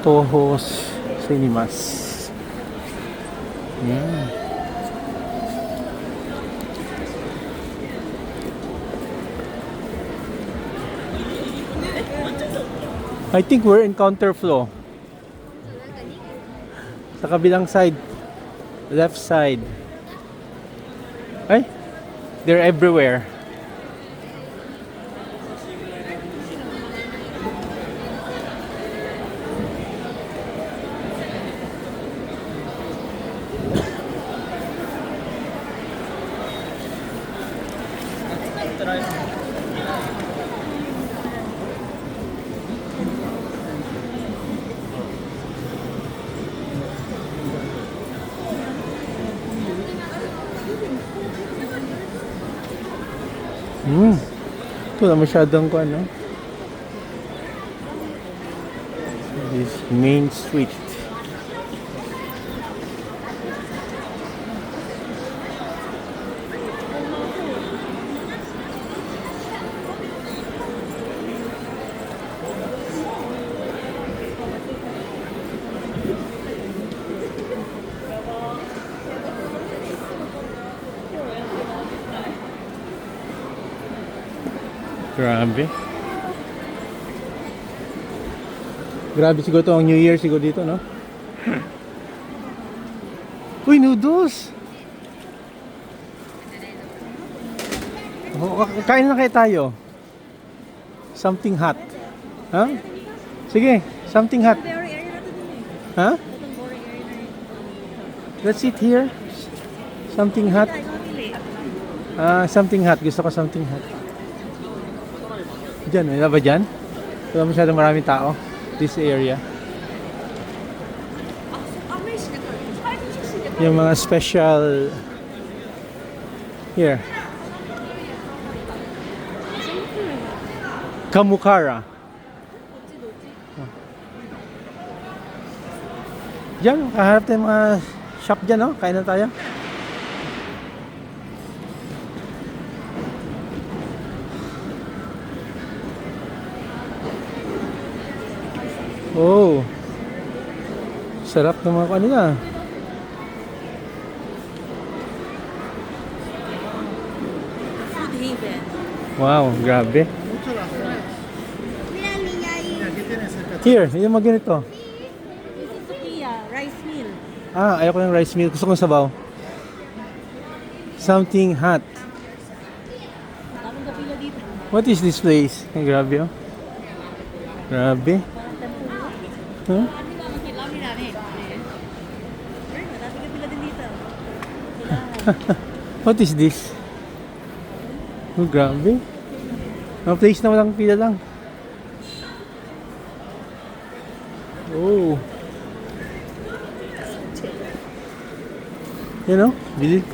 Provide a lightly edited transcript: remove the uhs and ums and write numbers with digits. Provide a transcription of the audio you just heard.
Toho's Cinemas. Yan. I think we're in counterflow. Sa kabilang side. Left side. Ay, they're everywhere. Ito na masyadong ko ano. This main street. Grabe. Grabe siguro ito ang New Year siguro dito, no? Uy, noodles! Oh, kain na kayo tayo. Something hot. Ha? Huh? Sige, something hot. Ha? Huh? Let's eat here. Something hot. Something hot. Gusto ko something hot. Diyan, may ba dyan? Wala masyadong maraming tao. This area. Yung mga special here. Kamukara. Diyan, kaharap tayo mga shop dyan, no? Kain na tayo. Oh. Sarap ng mga kanila. Food haven. Wow, grabe. Here, yung mga ganito. This is Sophia, rice meal. Ayoko ng rice meal. Gusto kong sabaw. Something hot. Daming kapila dito. What is this place? Ay, grabe, oh. Grabe. Huh? What is this? Oh, grabe. Mga place na walang pila lang. Oh. You know, bili.